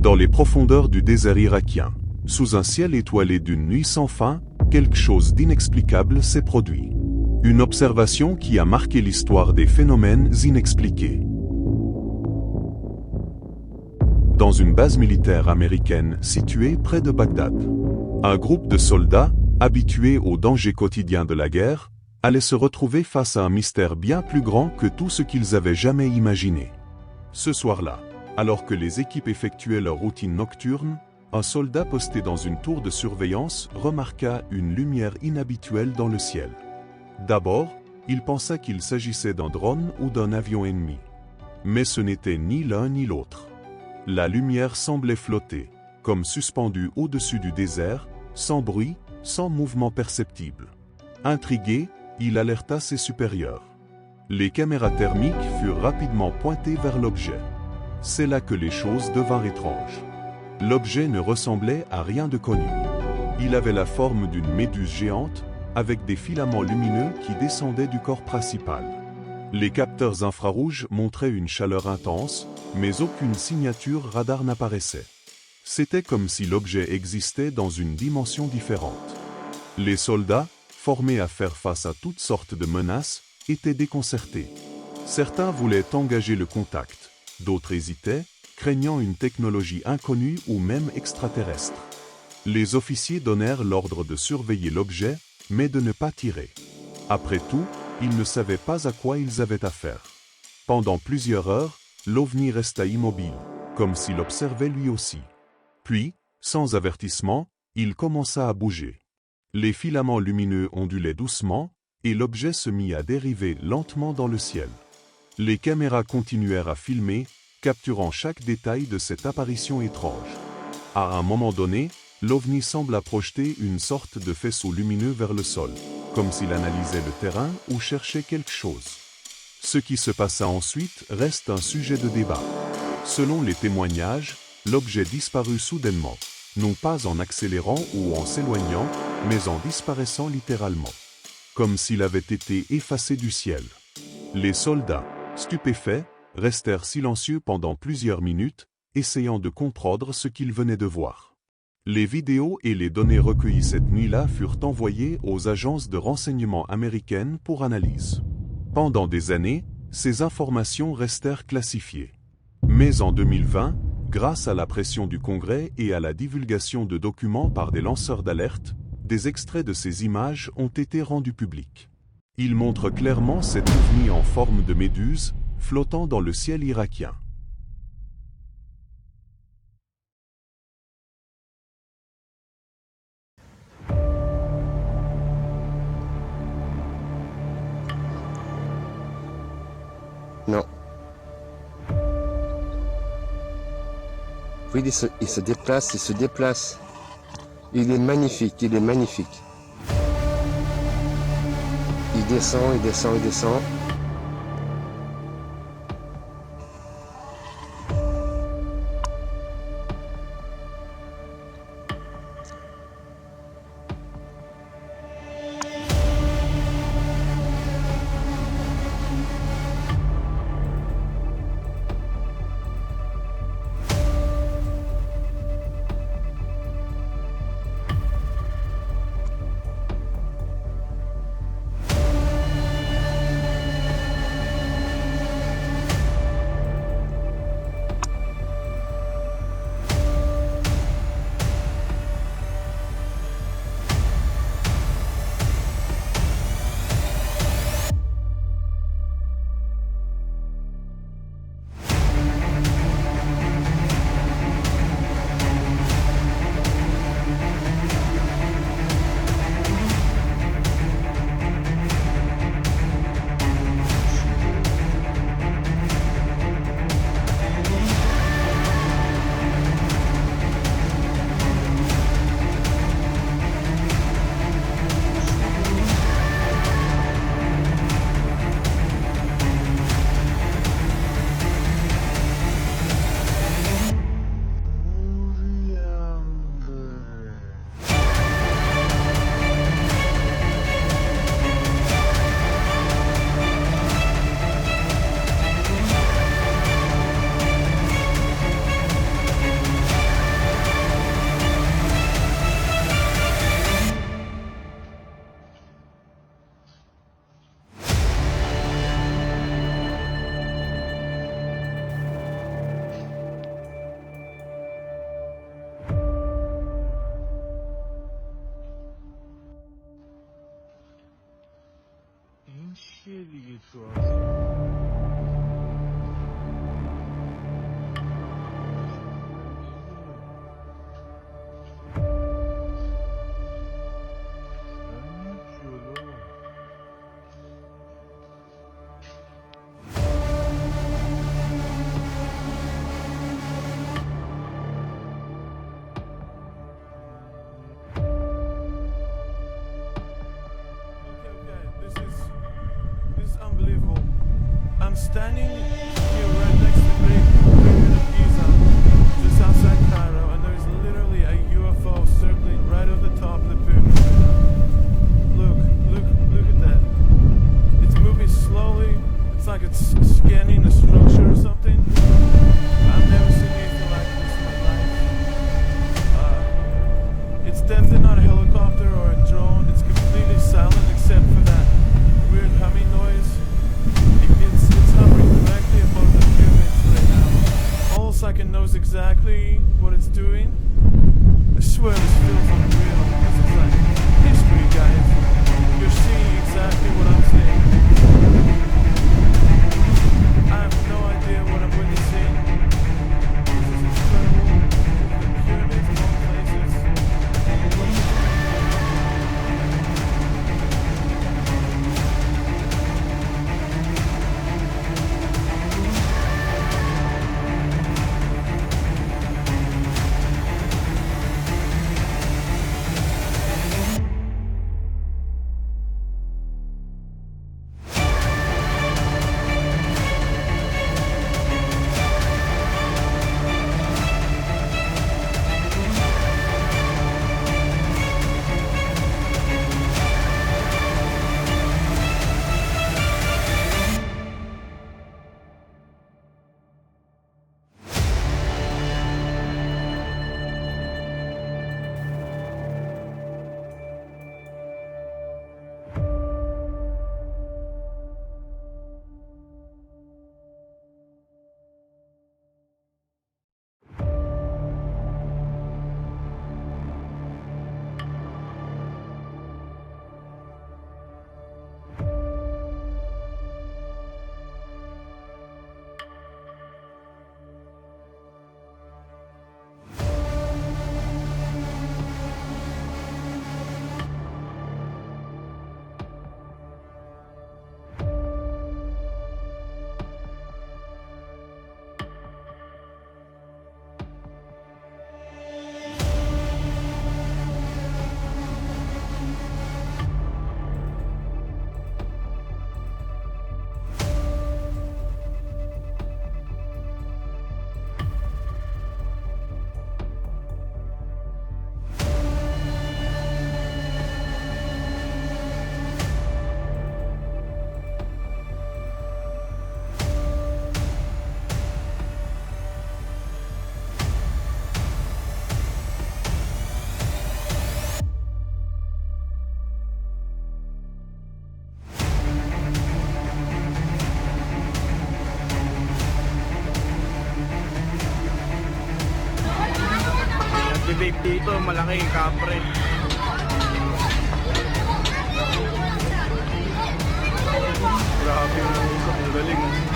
Dans les profondeurs du désert irakien, sous un ciel étoilé d'une nuit sans fin, quelque chose d'inexplicable s'est produit. Une observation qui a marqué l'histoire des phénomènes inexpliqués. Dans une base militaire américaine située près de Bagdad, un groupe de soldats, habitués aux dangers quotidiens de la guerre, allait se retrouver face à un mystère bien plus grand que tout ce qu'ils avaient jamais imaginé. Ce soir-là, alors que les équipes effectuaient leur routine nocturne, un soldat posté dans une tour de surveillance remarqua une lumière inhabituelle dans le ciel. D'abord, il pensa qu'il s'agissait d'un drone ou d'un avion ennemi. Mais ce n'était ni l'un ni l'autre. La lumière semblait flotter, comme suspendue au-dessus du désert, sans bruit, sans mouvement perceptible. Intrigué, il alerta ses supérieurs. Les caméras thermiques furent rapidement pointées vers l'objet. C'est là que les choses devinrent étranges. L'objet ne ressemblait à rien de connu. Il avait la forme d'une méduse géante, avec des filaments lumineux qui descendaient du corps principal. Les capteurs infrarouges montraient une chaleur intense, mais aucune signature radar n'apparaissait. C'était comme si l'objet existait dans une dimension différente. Les soldats, formés à faire face à toutes sortes de menaces, étaient déconcertés. Certains voulaient engager le contact, d'autres hésitaient, craignant une technologie inconnue ou même extraterrestre. Les officiers donnèrent l'ordre de surveiller l'objet, mais de ne pas tirer. Après tout, ils ne savaient pas à quoi ils avaient affaire. Pendant plusieurs heures, l'OVNI resta immobile, comme s'il observait lui aussi. Puis, sans avertissement, il commença à bouger. Les filaments lumineux ondulaient doucement, et l'objet se mit à dériver lentement dans le ciel. Les caméras continuèrent à filmer, capturant chaque détail de cette apparition étrange. À un moment donné, l'OVNI sembla projeter une sorte de faisceau lumineux vers le sol, comme s'il analysait le terrain ou cherchait quelque chose. Ce qui se passa ensuite reste un sujet de débat. Selon les témoignages, l'objet disparut soudainement, non pas en accélérant ou en s'éloignant, mais en disparaissant littéralement, comme s'il avait été effacé du ciel. Les soldats, stupéfaits, restèrent silencieux pendant plusieurs minutes, essayant de comprendre ce qu'ils venaient de voir. Les vidéos et les données recueillies cette nuit-là furent envoyées aux agences de renseignement américaines pour analyse. Pendant des années, ces informations restèrent classifiées. Mais en 2020, grâce à la pression du Congrès et à la divulgation de documents par des lanceurs d'alerte, des extraits de ces images ont été rendus publics. Ils montrent clairement cet ovni en forme de méduse, flottant dans le ciel irakien. Non. Oui, il se déplace, il se déplace. Il est magnifique, il est magnifique. Il descend, il descend, il descend. 인시엘이 좋아서. This is unbelievable. I'm standing here right next to the Great Pyramid of Giza, just outside Cairo, and there's literally a UFO circling right over the top of the pyramid right now. Look at that. It's moving slowly. It's like it's scanning the structure or something. I've never seen anything like this in my life. It's definitely not a helicopter or a drone. It's completely silent except for that weird humming noise. It's hovering directly above the pyramids right now. Almost like it knows exactly what it's doing. I swear this feels unreal. This is like history, guys. You're seeing exactly what I'm saying. I have no idea what I'm witnessing. This is incredible. The pyramids of all places. Nag-vape dito, malaki kapre. Grabe yung usok, ang galing.